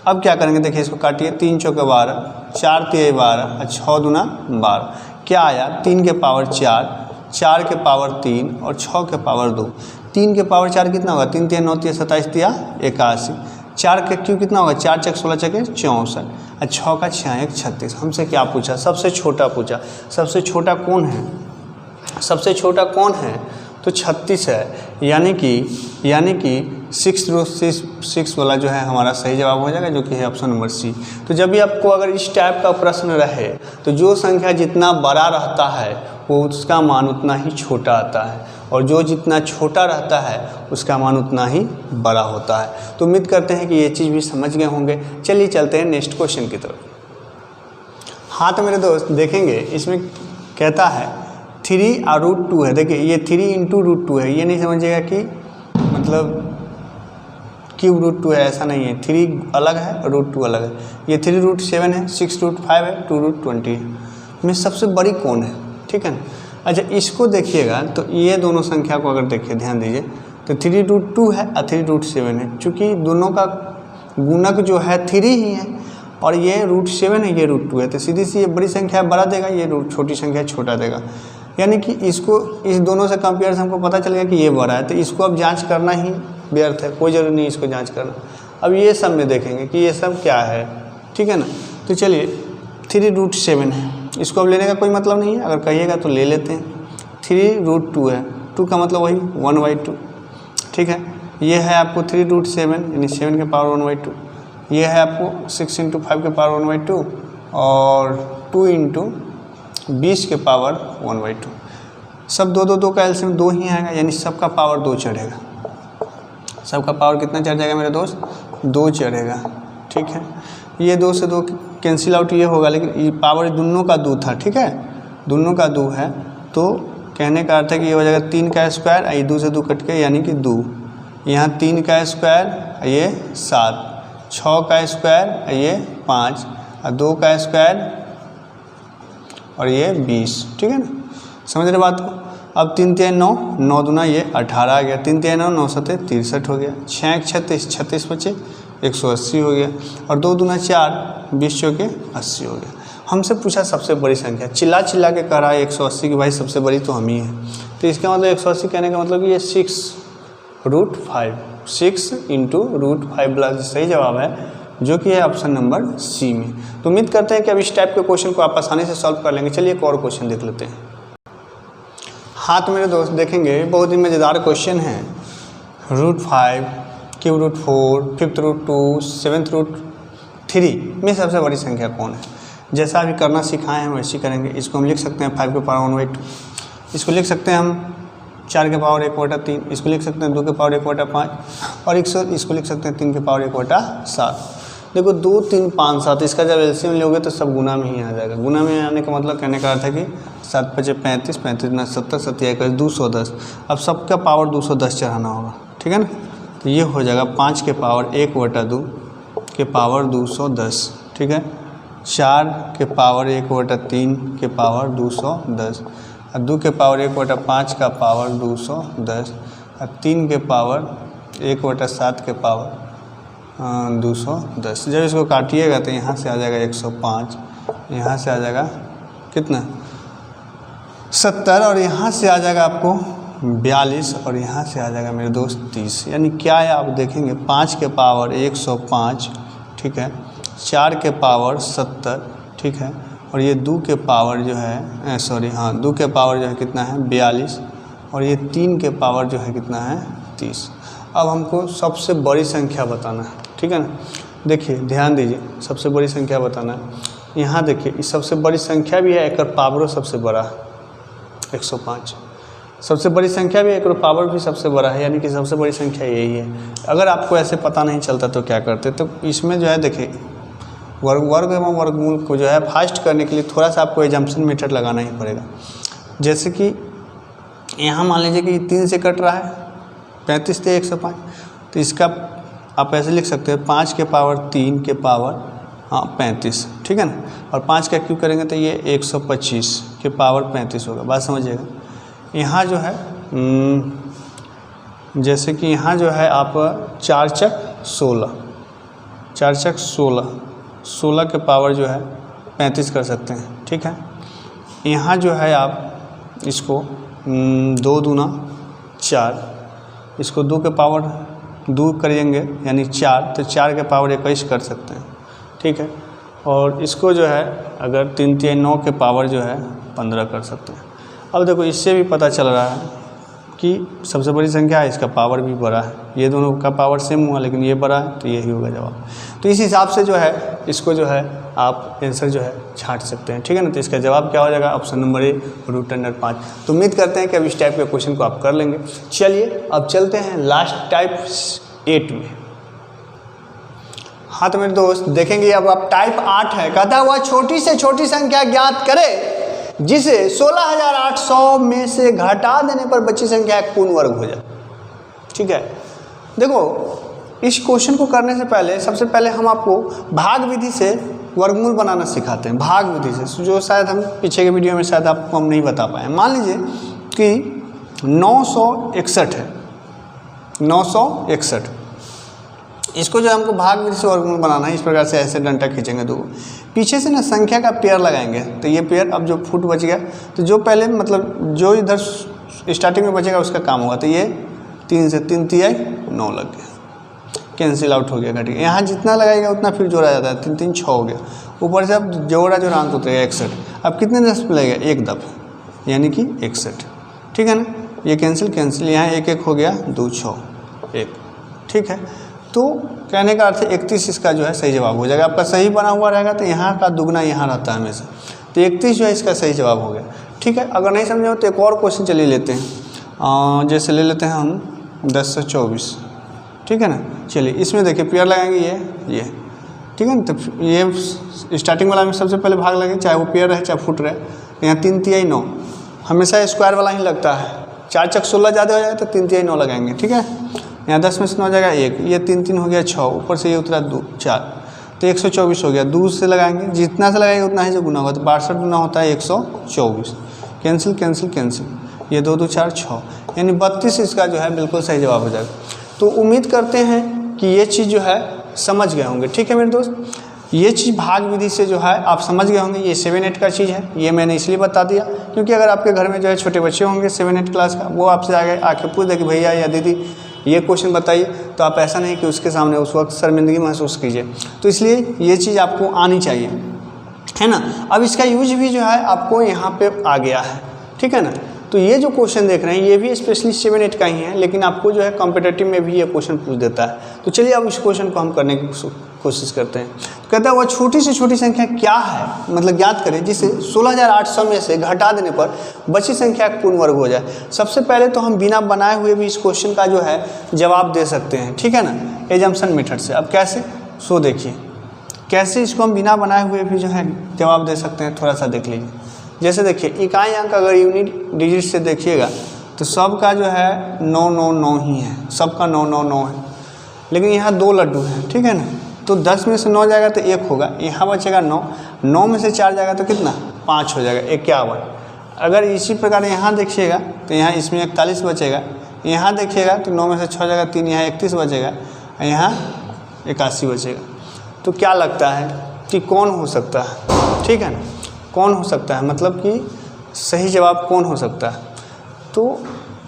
अब क्या करेंगे, देखिए इसको काटिए, 3 चौके 12, 4 तिहाई 12 और 6 दूना 12, क्या आया 3 के पावर 4, 4 के पावर 3 और 6 के पावर 2। 3 के पावर 4 कितना होगा, 3 तिहाई 9 तिहाई 27 तिहाई 81, 4 के क्यू कितना होगा, 4 चक 16 चके 64 और 6 का 6 1 36। हमसे क्या पूछा, सबसे छोटा पूछा। सबसे छोटा कौन है, सबसे छोटा कौन है, तो 36 है, यानी कि 6 रूट 6 वाला जो है हमारा सही जवाब हो जाएगा, जो कि है ऑप्शन नंबर सी। तो जब भी आपको अगर इस टाइप का प्रश्न रहे तो जो संख्या जितना बड़ा रहता है वो उसका मान उतना ही छोटा आता है, और जो जितना छोटा रहता है उसका मान उतना ही बड़ा होता है। तो उम्मीद करते हैं कि ये चीज़ भी समझ गए होंगे। चलिए चलते हैं नेक्स्ट क्वेश्चन की तरफ। हाँ तो मेरे दोस्त देखेंगे, इसमें कहता है 3 और √2 है। देखिए ये 3 × √2 है, ये नहीं समझिएगा कि मतलब क्यूब √2 है, ऐसा नहीं है। 3 अलग है और √2 अलग है। ये 3 रूट 7 है, 6 रूट 5 है, 2 रूट 20 है। में सबसे बड़ी कौन है, ठीक है ना। अच्छा इसको देखिएगा तो ये दोनों संख्या को अगर देखिए ध्यान दीजिए तो 3 रूट 2 है और 3 रूट 7 है। चूँकि दोनों का गुणक जो है 3 ही है और ये रूट 7 है, ये √2 है, तो सीधी सी ये बड़ी संख्या बड़ा देगा, ये छोटी संख्या छोटा देगा। यानी कि इसको इस दोनों से कंपेयर से हमको पता चलेगा कि ये बड़ा है, तो इसको अब जांच करना ही व्यर्थ है, कोई ज़रूरी नहीं इसको जांच करना। अब ये सब में देखेंगे कि ये सब क्या है, ठीक है ना। तो चलिए 3 रूट 7 है, इसको अब लेने का कोई मतलब नहीं है, अगर कहिएगा तो ले लेते हैं। 3 रूट 2 है, 2 का मतलब वही 1/2, ठीक है। ये है आपको 3 रूट 7 यानी 7 के पावर 1/2। ये है आपको 6 × 5 के पावर 1/2 और 2 × 20 के पावर 1/2। सब दो दो दो का एलसीएम 2 ही आएगा, यानी सबका पावर 2 चढ़ेगा। सबका पावर कितना चढ़ जाएगा मेरे दोस्त? 2 चढ़ेगा। ठीक है, ये 2 से 2 कैंसिल आउट ये होगा, लेकिन ये पावर दोनों का 2 था। ठीक है, दोनों का 2 है, तो कहने का अर्थ है कि ये हो जाएगा 3 का स्क्वायर, ये 2 से 2 कट के यानी कि 2, यहाँ 3 का स्क्वायर ये 7, 6 का स्क्वायर ये 5, और 2 का स्क्वायर और ये 20। ठीक है ना, समझ रहे बात को? अब 3 3 9, 9 दूना ये 18 आ गया, 3 3 9, 9 7 63 हो गया, 6 1 36, 36 बचे 180 हो गया, और 2 दूना 4, 20 चौके 80 हो गया। हमसे पूछा सबसे बड़ी संख्या, चिल्ला चिल्ला के कह रहा है 180 की भाई सबसे बड़ी तो हम ही हैं, तो इसका मतलब 180 कहने का मतलब ये 6√5, 6 इंटू √5 प्लस सही जवाब है, जो कि है ऑप्शन नंबर सी में। तो उम्मीद करते हैं कि अब इस टाइप के क्वेश्चन को आप आसानी से सॉल्व कर लेंगे। चलिए एक और क्वेश्चन देख लेते हैं। हाँ तो मेरे दोस्त देखेंगे, बहुत ही मज़ेदार क्वेश्चन है। √5, √4, 5√2, 7√3 में सबसे बड़ी संख्या कौन है? जैसा अभी करना सिखाए हैं वैसे करेंगे। इसको हम लिख सकते हैं 5 के पावर 1/2, इसको लिख सकते हैं हम 4 के पावर 1/3, इसको लिख सकते हैं 2 के पावर 1/5, और इसको लिख सकते हैं 3 के पावर 1/7। देखो 2 3 5 7, इसका जब एलसीएम लोगे तो सब गुना में ही आ जाएगा। गुना में आने का मतलब कहने का अर्थ है कि 7 5 35, 35 9 70, 7 21 210। अब सबका पावर 210 चढ़ाना होगा। ठीक है ना, तो ये हो जाएगा 5 के पावर 1/2 के पावर 210। ठीक है, 4 के पावर 1/3 के पावर 210, और 2 के पावर 1/5 का पावर 210, और 3 के पावर 1/7 के पावर 210। जब इसको काटिएगा तो यहाँ से आ जाएगा 105, यहाँ से आ जाएगा कितना 70, और यहाँ से आ जाएगा आपको 42, और यहाँ से आ जाएगा मेरे दोस्त 30। यानी क्या है आप देखेंगे, 5 के पावर 105, ठीक है, 4 के पावर 70, ठीक है, और ये 2 के पावर जो है 2 के पावर जो है कितना है 42, और ये 3 के पावर जो है कितना है 30। अब हमको सबसे बड़ी संख्या बताना है। ठीक है ना, देखिए ध्यान दीजिए, सबसे बड़ी संख्या बताना है। यहाँ देखिए इस सबसे बड़ी संख्या भी है, एक पावरों सबसे बड़ा है 105। सबसे बड़ी संख्या भी है, एक पावर भी सबसे बड़ा है, यानी कि सबसे बड़ी संख्या यही है। अगर आपको ऐसे पता नहीं चलता तो क्या करते, तो इसमें जो है देखिए वर्ग एवं वर्गमूल को जो है फास्ट करने के लिए थोड़ा सा आपको एजम्पशन मेथड लगाना ही पड़ेगा। जैसे कि यहाँ मान लीजिए कि 3 से कट रहा है 35 से 105, तो इसका आप ऐसे लिख सकते हैं 5 के पावर 3 के पावर 35। ठीक है ना, और 5 का क्यूब करेंगे तो ये 125 के पावर 35 होगा। बात समझिएगा। यहाँ जो है जैसे कि यहाँ जो है आप 4 चक 16, 4 चक 16 के पावर जो है 35 कर सकते हैं। ठीक है, यहाँ जो है आप इसको 2 दूना 4, इसको 2 के पावर 2 करेंगे यानी 4, तो 4 के पावर 21 कर सकते हैं। ठीक है, और इसको जो है अगर 3 3 9 के पावर जो है 15 कर सकते हैं। अब देखो इससे भी पता चल रहा है कि सबसे बड़ी संख्या है, इसका पावर भी बड़ा है। ये दोनों का पावर सेम हुआ लेकिन ये बड़ा है, तो यही होगा जवाब। तो इस हिसाब से जो है इसको जो है आप आंसर जो है छांट सकते हैं। ठीक है ना, तो इसका जवाब क्या हो जाएगा, ऑप्शन नंबर ए √5। तो उम्मीद करते हैं कि अब इस टाइप के क्वेश्चन को आप कर लेंगे। चलिए अब चलते हैं लास्ट टाइप 8 में। हाँ तो मेरे दोस्त देखेंगे अब आप टाइप 8 है, कहता हुआ छोटी से छोटी संख्या ज्ञात करे जिसे 16,800 में से घटा देने पर बची संख्या एक पूर्ण वर्ग हो जाए। ठीक है, देखो इस क्वेश्चन को करने से पहले सबसे पहले हम आपको भाग विधि से वर्गमूल बनाना सिखाते हैं। भाग विधि से जो शायद हम पीछे के वीडियो में शायद आपको हम नहीं बता पाए। मान लीजिए कि 961 है, 961, इसको जो हमको भाग विधि से वर्गमूल बनाना है। इस प्रकार से ऐसे डंडा खींचेंगे, दो पीछे से ना संख्या का पेयर लगाएंगे, तो ये पेयर अब जो फुट बच गया, तो जो पहले मतलब जो इधर स्टार्टिंग में बचेगा उसका काम होगा। तो ये 3 से 3 तिहाई 9 लग गया, कैंसिल आउट हो गया, घट गया। यहाँ जितना लगाएगा उतना फिर जोड़ा जाता है, 3 3 6 हो गया। ऊपर से अब जोड़ा अंक उतरेगा 61। अब कितने दस पे लगेगा, एक दफ़ यानी कि 61। ठीक है ना, ये कैंसिल कैंसिल, यहाँ 1 1 हो गया, 2 6 1। ठीक है, तो कहने का अर्थ है 31 इसका जो है सही जवाब हो जाएगा। आपका सही बना हुआ रहेगा तो यहाँ का दुगना यहाँ रहता है हमेशा, तो 31 जो है इसका सही जवाब हो गया। ठीक है। अगर नहीं समझे हो तो एक और क्वेश्चन चलिए लेते हैं, जैसे ले लेते हैं हम 10 से 24, ठीक है ना। चलिए इसमें देखिए पेयर लगाएंगे ये, ठीक है ना। तो ये स्टार्टिंग वाला में सबसे पहले भाग लगे, चाहे वो पेयर रहे चाहे फुट रहे। यहाँ 3 तिहाई 9, हमेशा स्क्वायर वाला ही लगता है। 4 चक 16 ज़्यादा हो जाए तो 3 तिहाई 9 लगाएंगे, ठीक है। यहाँ 10 में से 9 हो जाएगा 1, ये 3 3 हो गया 6, ऊपर से ये उतरा 2 4, तो 124 हो गया। 2 से लगाएंगे, जितना से लगाएंगे उतना ही से गुना होगा, तो 62 गुना होता है 124। कैंसिल कैंसिल कैंसिल, ये 2 2 4 6, यानी 32 इसका जो है बिल्कुल सही जवाब हो जाएगा। तो उम्मीद करते हैं कि ये चीज़ जो है समझ गए होंगे, ठीक है मेरे दोस्त। ये चीज़ भाग विधि से जो है आप समझ गए होंगे। ये 7 8 का चीज़ है, ये मैंने इसलिए बता दिया क्योंकि अगर आपके घर में जो है छोटे बच्चे होंगे 7 8 क्लास का, वो आपसे आके पूछ दे कि भैया या दीदी ये क्वेश्चन बताइए, तो आप ऐसा नहीं कि उसके सामने उस वक्त शर्मिंदगी महसूस कीजिए। तो इसलिए ये चीज़ आपको आनी चाहिए, है ना। अब इसका यूज भी जो है आपको यहाँ पे आ गया है, ठीक है ना। तो ये जो क्वेश्चन देख रहे हैं ये भी स्पेशली 7 8 का ही है, लेकिन आपको जो है कॉम्पिटिटिव में भी ये क्वेश्चन पूछ देता है। तो चलिए अब इस क्वेश्चन को हम करने की कोशिश करते हैं। तो कहता है वह छोटी से छोटी संख्या क्या है, मतलब ज्ञात करें जिसे 16,800 में से घटा देने पर बची संख्या एक पूर्ण वर्ग हो जाए। सबसे पहले तो हम बिना बनाए हुए भी इस क्वेश्चन का जो है जवाब दे सकते हैं, ठीक है ना, एजम्पशन मेथड से। अब कैसे, सो देखिए कैसे इसको हम बिना बनाए हुए भी जो है जवाब दे सकते हैं, थोड़ा सा देख लीजिए। जैसे देखिए इकाई अंक अगर यूनिट डिजिट से देखिएगा तो सबका जो है 9 9 9 ही है, सबका 9 9 9 है, लेकिन यहाँ 2 लड्डू हैं, ठीक है ना। तो 10 में से 9 जाएगा तो 1 होगा, यहाँ बचेगा 9, 9 में से 4 जाएगा तो कितना 5 हो जाएगा, 51। अगर इसी प्रकार यहाँ देखिएगा तो यहाँ इसमें 41 बचेगा, यहाँ देखिएगा तो 9 में से 6 जाएगा 3, यहाँ 31 बचेगा, यहाँ 81 बचेगा। तो क्या लगता है कि कौन हो सकता है, ठीक है ना, कौन हो सकता है, मतलब कि सही जवाब कौन हो सकता है। तो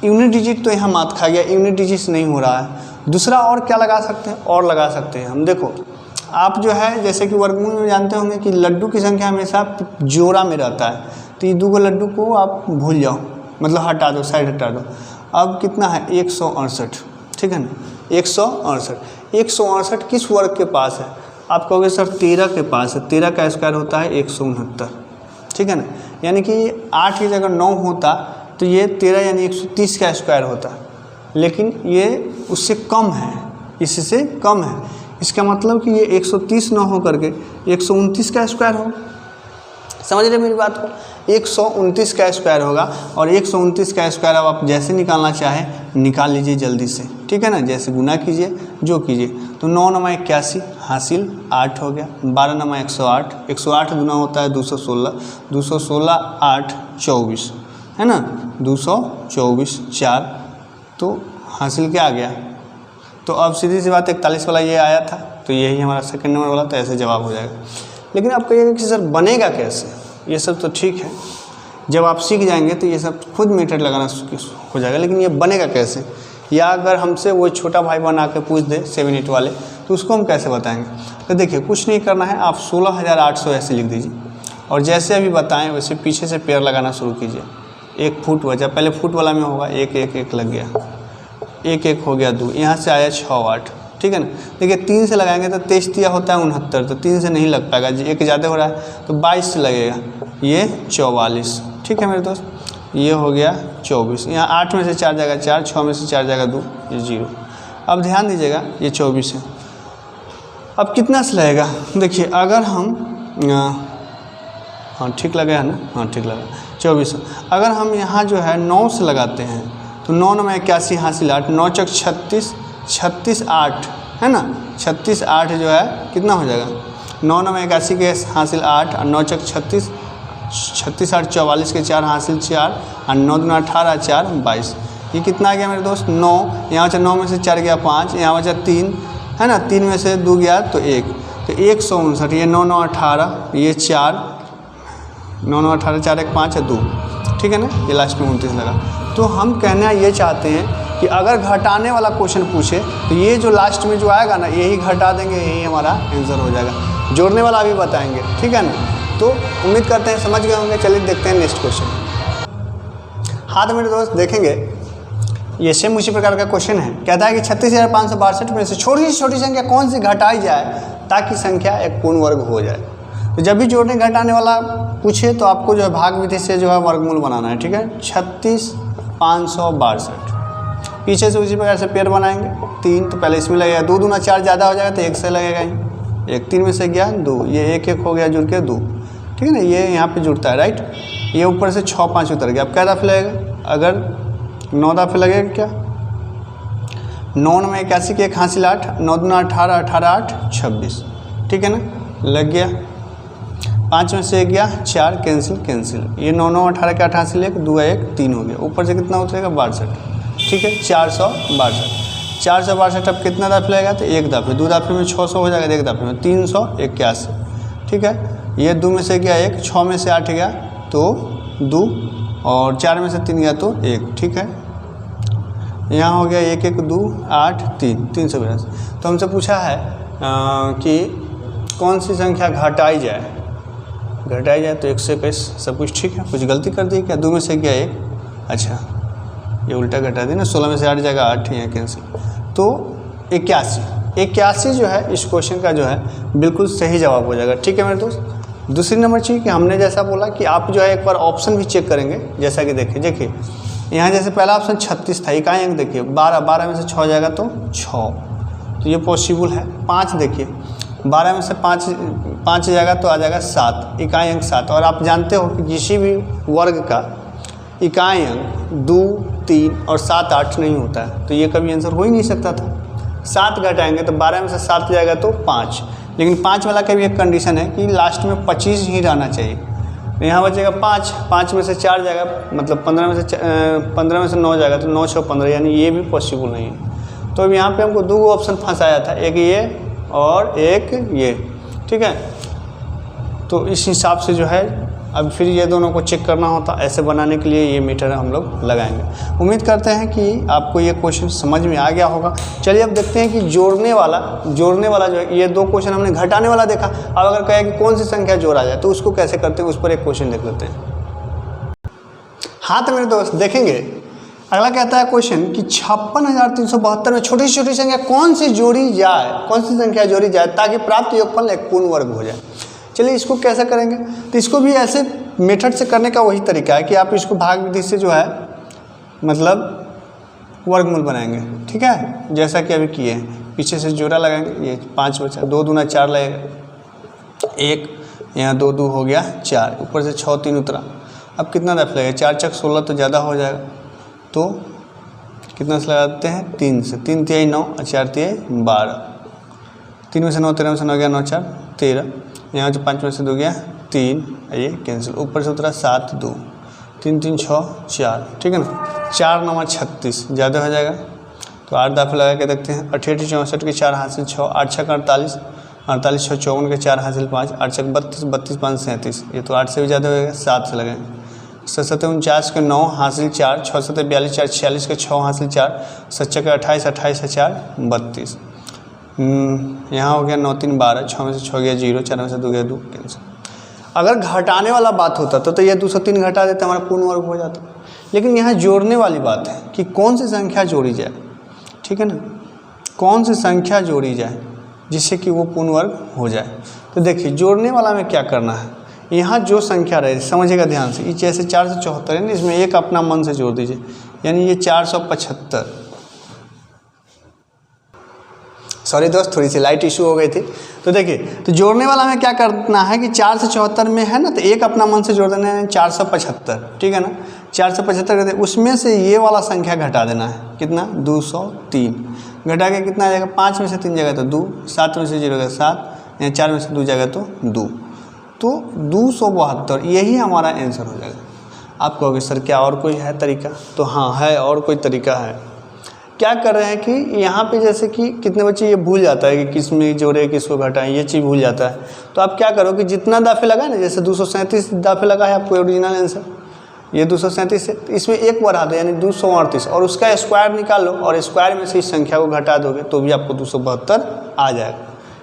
यूनिट डिजिट तो यहाँ मात खा गया, यूनिट डिजिट नहीं हो रहा है। दूसरा और क्या लगा सकते हैं, और लगा सकते हैं हम, देखो आप जो है जैसे कि वर्गमूल में जानते होंगे कि लड्डू की संख्या हमेशा जोड़ा में रहता है। तो ये 2 लड्डू को आप भूल जाओ, मतलब हटा दो, साइड हटा दो। अब कितना है 168, ठीक है ना, 168। 168 किस वर्ग के पास है, आप कहोगे सर 13 के पास है। 13 का स्क्वायर होता है 169, ठीक है ना। यानी कि 8 की जगह 9 होता तो ये 13 यानी 130 का स्क्वायर होता, लेकिन ये उससे कम है, इससे कम है। इसका मतलब कि ये 130 ना हो करके 129 का स्क्वायर हो। समझ रहे मेरी बात को, 129 का स्क्वायर होगा। और 129 का स्क्वायर अब आप जैसे निकालना चाहें निकाल लीजिए जल्दी से, ठीक है ना। जैसे गुना कीजिए जो कीजिए, तो 9 9 81 हासिल 8 हो गया, 12 9 108, 108 गुना होता है 216, 216 8 24, है ना, 224 4, तो हासिल क्या आ गया। तो अब सीधी सी बात 41 वाला ये आया था, तो यही हमारा सेकंड नंबर वाला, तो ऐसे जवाब हो जाएगा। लेकिन आप कहिएगा कि सर बनेगा कैसे, ये सब तो ठीक है, जब आप सीख जाएंगे तो ये सब खुद मीटर लगाना हो जाएगा, लेकिन ये बनेगा कैसे, या अगर हमसे वो छोटा भाई बना के पूछ दे 7 8 वाले, तो उसको हम कैसे बताएंगे। तो देखिए कुछ नहीं करना है, आप 16,800 ऐसे लिख दीजिए, और जैसे अभी बताएं वैसे पीछे से पेयर लगाना शुरू कीजिए। 1 फुट बचा, पहले फुट वाला में होगा 1 1 1 लग गया, 1 1 हो गया 2, यहाँ से आया 6 8, ठीक है ना। देखिए 3 से लगाएंगे तो 23 तिया होता है 69, तो 3 से नहीं लग पाएगा, 1 ज़्यादा हो रहा है तो 22 से लगेगा, ये 44, ठीक है मेरे दोस्त, ये हो गया 24। यहाँ 8 में से 4 जाएगा 4, 6 में से 4 जाएगा 2, ये 0। अब ध्यान दीजिएगा ये 24 है। अब कितना से लगेगा, देखिए अगर हम हाँ ठीक लगेगा ना, हाँ ठीक लगा 24। अगर हम यहाँ जो है 9 से लगाते हैं तो 9 9 81 हासिल 8, 9 चक 36, 36 8, है ना, 36 8 जो है कितना हो जाएगा, 9 9 81 के हासिल 8, और 9 चक 36, 36 8 44 के 4 हासिल 4, और 9 दूना 18 4 22। ये कितना आ गया मेरे दोस्त 9, यहाँ बचा 9 में से 4 गया 5, यहाँ बचा 3, है ना, 3 में से 2 गया तो 1, तो 159। ये 9 9 18, ये 4, 9 9 18 4 1 5 है 2, ठीक है ना, ये लास्ट में 29 लगा। तो हम कहना ये चाहते हैं कि अगर घटाने वाला क्वेश्चन पूछे तो ये जो लास्ट में जो आएगा ना यही घटा देंगे, यही हमारा आंसर हो जाएगा। जोड़ने वाला भी बताएंगे, ठीक है ना। तो उम्मीद करते हैं समझ गए होंगे। चलिए देखते हैं नेक्स्ट क्वेश्चन। हाँ तो मेरे दोस्त देखेंगे, ये सेम उसी प्रकार का क्वेश्चन है। कहता है कि 36,562 में से छोटी से छोटी संख्या कौन सी घटाई जाए ताकि संख्या एक पूर्ण वर्ग हो जाए। तो जब भी जोड़ने घटाने वाला पूछे तो आपको जो है भाग विधि से जो है वर्गमूल बनाना है, ठीक है। 36,562 पीछे से उसी प्रकार से पेड़ बनाएंगे। 3 तो पहले इसमें लगेगा, 2 दूना 4 ज़्यादा हो जाएगा तो 1 से लगेगा ही, 1 3 में से गया 2, ये 1 1 हो गया जुड़ के 2, ठीक है ना। ये यहाँ पे जुड़ता है, राइट। ये ऊपर से 6 5 उतर गया। अब क्या दफ़े लगेगा, अगर 9 दफ़े लगेगा क्या, 9 में 81 के 1 हासिल 8, 9 दूना 18, 18 8 26, ठीक है ना, लग गया। 5 में से 1 गया 4, कैंसिल कैंसिल, ये 9 9 18 के 8 हासिल 1, 2 1 3 हो गया। ऊपर से कितना उतरेगा 62, ठीक है, 462। अब कितना दफ़े लगेगा, तो 1 दफ़े, 2 दफ़े में 600 हो जाएगा, 1 दफ़े में 381, ठीक है। ये 2 में से गया 1, 6 में से 8 गया तो 2, और 4 में से 3 गया तो 1, ठीक है। यहाँ हो गया 1 1 2 8 3, 382। तो हमसे पूछा है कि कौन सी संख्या घटाई जाए तो 121, सब कुछ ठीक है। कुछ गलती कर दी क्या, 2 में से गया 1, अच्छा ये उल्टा घटा दी ना, 16 में से 8 जाएगा 8, यहाँ कैंसिल, तो 81 जो है इस क्वेश्चन का जो है बिल्कुल सही जवाब हो जाएगा, ठीक है मेरे दोस्त। दूसरी नंबर चीज़ कि हमने जैसा बोला कि आप जो है एक बार ऑप्शन भी चेक करेंगे, जैसा कि देखिए यहाँ जैसे पहला ऑप्शन 36 था, इकाई अंक देखिए 12 में से 6 जाएगा तो 6, तो ये पॉसिबल है। 5 देखिए 12 में से 5 जाएगा तो आ जाएगा 7, इकाई अंक 7, और आप जानते हो कि किसी भी वर्ग का इकाई अंक 2 3 और 7 8 नहीं होता है, तो ये कभी आंसर हो ही नहीं सकता था। 7 घटाएंगे तो 12 में से 7 जाएगा तो 5, लेकिन 5 वाला का भी एक कंडीशन है कि लास्ट में 25 ही रहना चाहिए। तो यहाँ बचेगा 5 में से 4 जाएगा, मतलब 15 में से 9 जाएगा तो 9 6 15, यानी ये भी पॉसिबल नहीं है। तो अब यहाँ पे हमको 2 ऑप्शन फंसाया था, एक ये और एक ये, ठीक है। तो इस हिसाब से जो है अब फिर ये दोनों को चेक करना होता, ऐसे बनाने के लिए ये मीटर हम लोग लगाएंगे। उम्मीद करते हैं कि आपको ये क्वेश्चन समझ में आ गया होगा। चलिए अब देखते हैं कि जोड़ने वाला जो है, ये 2 क्वेश्चन हमने घटाने वाला देखा। अब अगर कहे कि कौन सी संख्या जोड़ा जाए तो उसको कैसे करते हैं, उस पर एक क्वेश्चन देख लेते हैं। हाँ तो मेरे दोस्त देखेंगे, अगला कहता है क्वेश्चन कि 56,372 में छोटी से छोटी संख्या कौन सी संख्या जोड़ी जाए ताकि प्राप्त योगफल एक पूर्ण वर्ग हो जाए। चलिए इसको कैसे करेंगे, तो इसको भी ऐसे मेथड से करने का वही तरीका है कि आप इसको भाग विधि से जो है मतलब वर्गमूल बनाएंगे, ठीक है, जैसा कि अभी किए हैं। पीछे से जोड़ा लगाएंगे, ये 5 बचा, 2 दूना 4 लगेगा, 1 यहाँ 2 2 हो गया 4, ऊपर से 6 3 उतरा। अब कितना दफ़े लगेगा, 4 चक 16 तो ज़्यादा हो जाएगा, तो कितना से लगाते हैं 3 से, 3 तिहाई 9 और 4 तिहाई 12, 3 में से 9 13 में से 9 गया 9 4 13, यहाँ जो 5 में से 2 गया 3, ये कैंसिल, ऊपर से उतरा 7 2, 3 3 6 4, ठीक है ना। 4 9 36 ज़्यादा हो जाएगा, तो 8 दफ़े लगा के देखते हैं। 88 64 के 4 हासिल 6, 8 6 48, 48 6 54 के 4 हासिल 5, 8 6 32, 32 5 37, ये तो 8 से भी ज़्यादा हो जाएगा, 7 से लगाएंगे। 7 7 49 के 9 हासिल 4, 6 7 42 4 46 के 6 हासिल 4, 7 6 के 28 28 4 32, यहाँ हो गया 9 3 12, 6 में से 6 गया 0, 4 में से 2 गया 2, कैंसिल। अगर घटाने वाला बात होता तो ये 203 घटा देते हमारा पूर्ण वर्ग हो जाता, लेकिन यहाँ जोड़ने वाली बात है कि कौन सी संख्या जोड़ी जाए, ठीक है ना, कौन सी संख्या जोड़ी जाए जिससे कि वो पूर्ण वर्ग हो जाए। तो देखिए जोड़ने वाला में क्या करना है, यहाँ जो संख्या रहे समझिएगा ध्यान से, जैसे 4 से 74 है ना, इसमें एक अपना मन से जोड़ दीजिए, यानी ये 475। सॉरी दोस्त, थोड़ी सी लाइट इशू हो गई थी। तो देखिए, तो जोड़ने वाला में क्या करना है कि 4 से 74 में है ना, तो एक अपना मन से जोड़ देना है 475, ठीक है ना। 475 करते उसमें से ये वाला संख्या घटा देना है, कितना 203, घटा के कितना आ जाएगा, 5 में से 3 जाएगा तो 2, 7 में से 0 जाएगा 7, या 4 में से 2 जाएगा तो 2, तो 272 यही हमारा आंसर हो जाएगा। आप कहोगे सर क्या और कोई है तरीका, तो हाँ है, और कोई तरीका है। क्या कर रहे हैं कि यहाँ पे जैसे कि कितने बच्चे ये भूल जाता है कि किस में जोड़े किसको घटाएं, ये चीज़ भूल जाता है। तो आप क्या करो कि जितना दाफे लगाए ना, जैसे 237 दाफे लगा है आपको ओरिजिनल आंसर, ये 237 है, तो इसमें एक बढ़ा दो यानी 238, और उसका स्क्वायर निकाल लो और स्क्वायर में से इस संख्या को घटा दोगे तो भी आपको 272 आ जाएगा,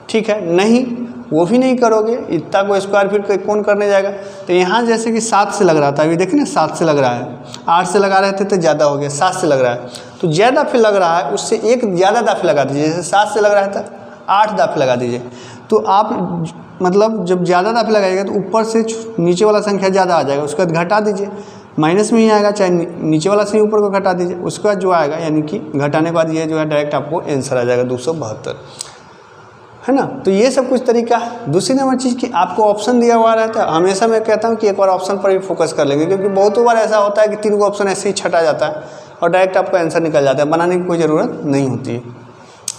ठीक है। नहीं वो भी नहीं करोगे, इतना को स्क्वायर फिर कौन करने जाएगा। तो यहाँ जैसे कि 7 से लग रहा था, अभी देखिए ना 7 से लग रहा है, 8 से लगा रहे थे तो ज़्यादा हो गया, 7 से लग रहा है, तो ज़्यादा फिर लग रहा है उससे एक ज़्यादा दाफे लगा दीजिए, जैसे 7 से लग रहा था 8 दाफे लगा दीजिए। तो आप मतलब जब ज़्यादा दफ़े लगाइएगा तो ऊपर से नीचे वाला संख्या ज़्यादा आ जाएगा, उसके बाद घटा दीजिए, माइनस में ही आएगा, चाहे नीचे वाला से ऊपर को घटा दीजिए, उसके बाद जो आएगा यानी कि घटाने के बाद ये जो है डायरेक्ट आपको आंसर आ जाएगा 272, है ना। तो ये सब कुछ तरीका है। दूसरी नंबर चीज़ कि आपको ऑप्शन दिया हुआ रहता है, हमेशा मैं कहता हूँ कि एक बार ऑप्शन पर भी फोकस कर लेंगे, क्योंकि बहुत बार ऐसा होता है कि 3 को ऑप्शन ऐसे ही छटा जाता है और डायरेक्ट आपका आंसर निकल जाता है, बनाने की कोई ज़रूरत नहीं होती है।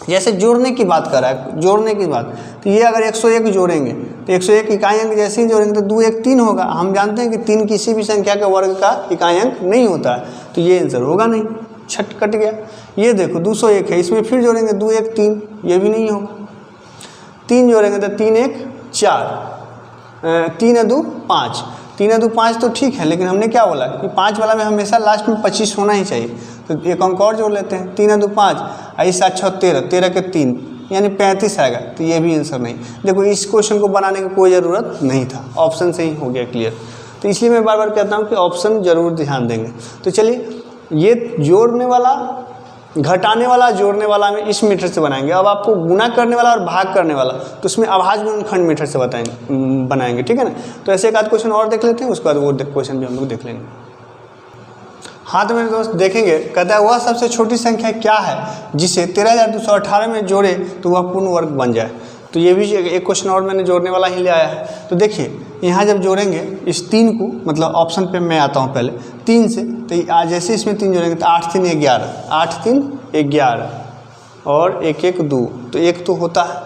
जैसे जोड़ने की बात कर रहा है, जोड़ने की बात, तो ये अगर 101 जोड़ेंगे तो 101 इकाई अंक जैसे ही जोड़ेंगे तो 2 1 3 होगा। हम जानते हैं कि 3 किसी भी संख्या के वर्ग का इकाई अंक नहीं होता है, तो ये आंसर होगा नहीं, छट कट गया। ये देखो 201 है, इसमें फिर जोड़ेंगे 2 1 3, ये भी नहीं होगा। 3 जोड़ेंगे तो 3 1 4, 3 2 5, 3 2 5 तो ठीक है, लेकिन हमने क्या बोला कि 5 वाला में हमेशा लास्ट में 25 होना ही चाहिए, तो एक अंक और जोड़ लेते हैं, 3 2 5, 7 6 13, 13 के 3 यानी 35 आएगा, तो ये भी आंसर नहीं। देखो इस क्वेश्चन को बनाने की कोई ज़रूरत नहीं था, ऑप्शन से ही हो गया क्लियर। तो इसलिए मैं बार बार कहता हूँ कि ऑप्शन ज़रूर ध्यान देंगे। तो चलिए ये जोड़ने वाला, घटाने वाला, जोड़ने वाला में इस मीटर से बनाएंगे। अब आपको गुणा करने वाला और भाग करने वाला तो उसमें अभाज्य गुणनखंड मीटर से बनाएंगे, ठीक है ना। तो ऐसे एक आध क्वेश्चन और देख लेते हैं, उसके बाद वो क्वेश्चन भी हम लोग देख लेंगे। हाँ तो मेरे दोस्त देखेंगे, कहता है वह सबसे छोटी संख्या क्या है जिसे 13,218 में जोड़े तो वह पूर्ण वर्ग बन जाए। तो ये भी एक क्वेश्चन और मैंने जोड़ने वाला ही ले आया है। तो देखिए यहाँ जब जोड़ेंगे इस 3 को, मतलब ऑप्शन पे मैं आता हूँ पहले 3 से, तो जैसे इसमें 3 जोड़ेंगे तो 8 3 11, 8 3 11 और 1 1 2, तो 1 तो होता है,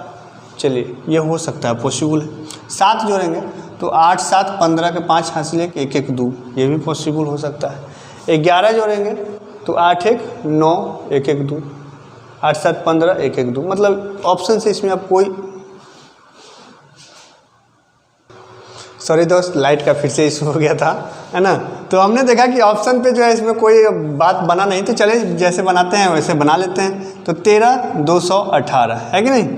चलिए ये हो सकता है, पॉसिबल है। 7 जोड़ेंगे तो 8 7 15 के 5 हासिल 1 1 1 2, ये भी पॉसिबल हो सकता है। 11 जोड़ेंगे तो 8 1 9 1 1 2, 8 7 15 1 1 2, मतलब ऑप्शन से इसमें आप कोई, सॉरी दोस्त लाइट का फिर से इशू हो गया था, है ना। तो हमने देखा कि ऑप्शन पे जो है इसमें कोई बात बना नहीं, तो चले जैसे बनाते हैं वैसे बना लेते हैं। तो 13,218 है कि नहीं।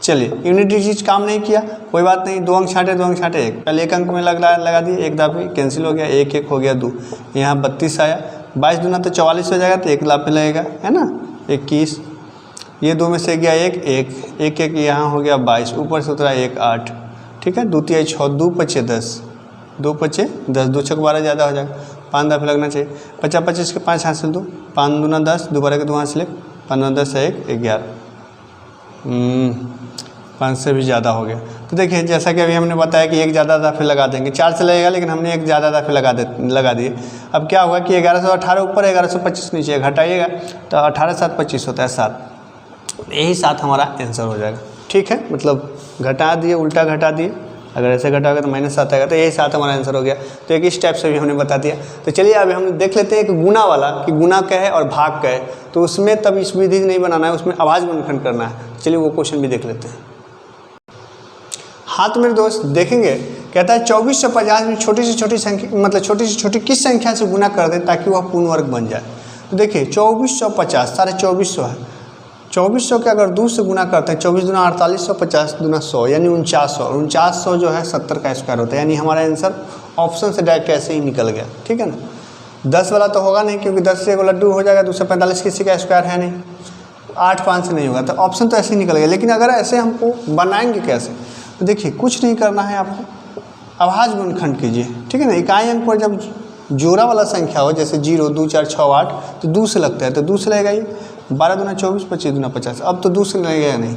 चलिए यूनिट डिजिट काम नहीं किया, कोई बात नहीं, 2 अंक छाटे 2 अंक छाटे 1, पहले 1 अंक में लगा दिए, 1 दाफे कैंसिल हो गया, 1 1 हो गया 2, यहाँ 32 आया, 22 दूना तो 44 हो जाएगा, तो 1 लाफे लगेगा, है ना, 21, ये 2 में से गया 1 1 1 1, यहाँ हो गया 22, ऊपर से उतरा 1 8, ठीक है, 2 3 6, 2 5 10, 2 5 10, 2 6 12 ज़्यादा हो जाएगा, 5 दाफे लगना चाहिए, 50 25 के 5 हासिल 2, 5 दूना 10, दोबारा के 2 हासिल 1, 15 10 1 11, 5 से भी ज़्यादा हो गया। तो देखिए जैसा कि अभी हमने बताया कि एक ज़्यादा दाफे लगा देंगे, 4 से लगेगा, लेकिन हमने एक ज़्यादा दाफे लगा दिए। अब क्या होगा कि 1118 ऊपर 1125 नीचे, घटाइएगा तो 18 7 25 होता है 7, यही 7 हमारा आंसर हो जाएगा, ठीक है। मतलब घटा दिए, उल्टा घटा दिए, अगर ऐसे घटाओगे तो -7 आएगा, तो यही 7 हमारा आंसर हो गया। तो एक इस टाइप से भी हमने बता दिया। तो चलिए अभी हम देख लेते हैं कि गुना वाला, कि गुना क्या है और भाग क्या है। तो उसमें तब इस विधि नहीं बनाना है, उसमें अभाज्य गुणनखंड करना है। चलिए वो क्वेश्चन भी देख लेते हैं। हाँ तो मेरे दोस्त देखेंगे, कहता है 2450 में छोटी से छोटी संख्या, मतलब छोटी से छोटी किस संख्या से गुना कर दें ताकि वह पूर्ण वर्ग बन जाए। तो देखिए 2450 2450 है, 2400 के अगर 2 से गुना करते हैं, 24 दूना 4800, 50 दूना 100 यानी 4900, 4900 जो है 70 का स्क्वायर होता है, यानी हमारा आंसर ऑप्शन से डायरेक्ट ऐसे ही निकल गया, ठीक है ना। 10 वाला तो होगा नहीं, क्योंकि 10 से एक लड्डू हो जाएगा, 245 किसी का स्क्वायर है नहीं, 8 5 से नहीं होगा, तो ऑप्शन तो ऐसे ही निकल गया। लेकिन अगर ऐसे हमको बनाएंगे कैसे, तो देखिए कुछ नहीं करना है आपको, अभाज्य गुणनखंड कीजिए, ठीक है ना। इकाई अंक पर जब जोड़ा वाला संख्या हो, जैसे 0 2 4 6 8, तो 2 से लगता है, तो 2 से लगेगा ये, 12 दूना 24, 25 दूना 50, अब तो 2 से लगेगा नहीं।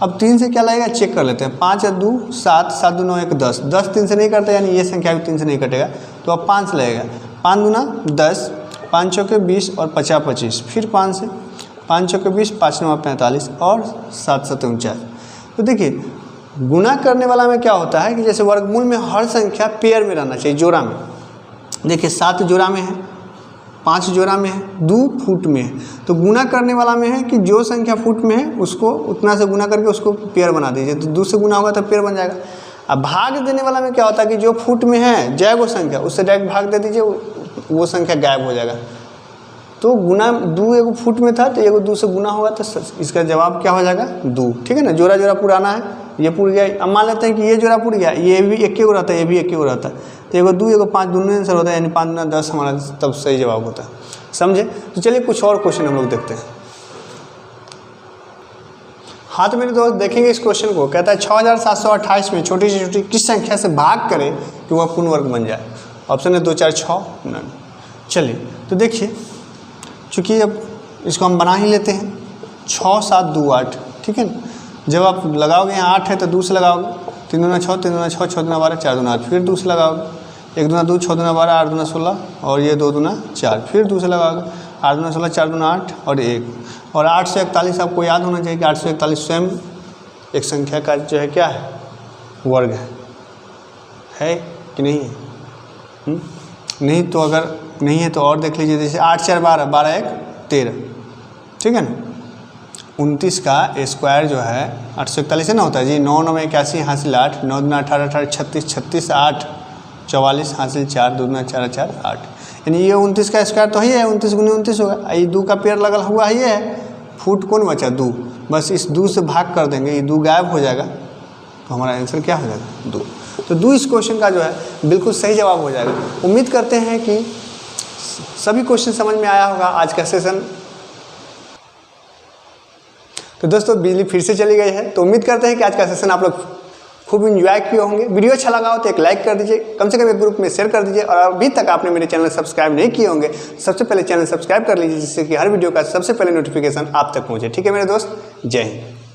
अब 3 से क्या लगेगा चेक कर लेते हैं, 5 2 7, 7 दूना 1 10, 10 3 से नहीं कटता, यानी ये संख्या भी 3 से नहीं कटेगा, तो अब 5 से लगेगा, 5 दूना 10, 5 चौके 20 और 50 25, फिर 5 से, 5 चौके 20, 5 9 45 और 7 7 49। तो देखिए गुना करने वाला में क्या होता है कि जैसे वर्गमूल में हर संख्या पेयर में रहना चाहिए, जोड़ा में। देखिए 7 जोड़ा में है, 5 जोड़ा में है, 2 फुट में है। तो गुना करने वाला में है कि जो संख्या फुट में है उसको उतना से गुना करके उसको पेयर बना दीजिए, तो 2 से गुना होगा तो पेयर बन जाएगा। अब भाग देने वाला में क्या होता है कि जो फुट में है जय वो संख्या, उससे डायरेक्ट भाग दे दीजिए, वो संख्या गायब हो जाएगा। तो गुना 2 एगो फुट में था, तो एगो 2 से गुना होगा, तो इसका जवाब क्या हो जाएगा 2, ठीक है ना। जोड़ा जोड़ा पुराना है, ये पुर गया। अब मान लेते हैं कि ये जोड़ा पुर गया, ये भी एक हो रहता है, ये भी एक हो रहता है, तो एगो 2 एगो 5 दोनों आंसर होता है, यानी 5 दूना 10 हमारा तब सही जवाब होता है, समझे। तो चलिए कुछ और क्वेश्चन हम लोग देखते हैं। हाँ तो मेरे दोस्त देखेंगे इस क्वेश्चन को, कहता है 6728 में छोटी से छोटी किस संख्या से भाग करें कि वह पूर्ण वर्ग बन जाए। ऑप्शन है 2 4 6 9। चलिए तो देखिए, चूँकि अब इसको हम बना ही लेते हैं, 6 7 2 8, ठीक है ना। जब आप लगाओगे यहाँ 8 है तो 2 से लगाओगे, 3 दूना 6, 3 दूना 6, 6 दूना 12, 4 दूना 8, फिर 2 से लगाओगे, 1 दूना 2, 6 दूना 12, 8 दूना 16 और ये 2 दूना 4, फिर 2 से लगाओगे, 8 दूना 16, 4 दूना 8 और 1। और 841 आपको याद होना चाहिए कि 841 स्वयं एक संख्या का जो है क्या है, वर्ग है कि नहीं है? नहीं तो अगर नहीं है तो और देख लीजिए, जैसे 8 4 12, 12 1 13, ठीक है ना। 29 का स्क्वायर जो है 841 ना होता है जी। 9 9 में 81 हासिल 8, 9 दूना 18 18 36 36 8 44 हासिल 4, 2 दूना 4 4 8, यानी ये 29 का स्क्वायर तो ही है, 29 गुने 29 होगा। ये 2 का पेयर लगा हुआ ही है, फुट कौन बचा 2, बस इस 2 से भाग कर देंगे, ये 2 गायब हो जाएगा तो हमारा आंसर क्या हो जाएगा 2। तो 2 इस क्वेश्चन का जो है बिल्कुल सही जवाब हो जाएगा। उम्मीद करते हैं कि सभी क्वेश्चन समझ में आया होगा आज का सेशन। तो दोस्तों बिजली फिर से चली गई है, तो उम्मीद करते हैं कि आज का सेशन आप लोग खूब इंजॉय किए होंगे। वीडियो अच्छा लगा हो तो एक लाइक कर दीजिए, कम से कम एक ग्रुप में शेयर कर दीजिए, और अभी तक आपने मेरे चैनल सब्सक्राइब नहीं किए होंगे सबसे पहले चैनल सब्सक्राइब कर लीजिए, जिससे कि हर वीडियो का सबसे पहले नोटिफिकेशन आप तक पहुंचे। ठीक है मेरे दोस्त, जय हिंद।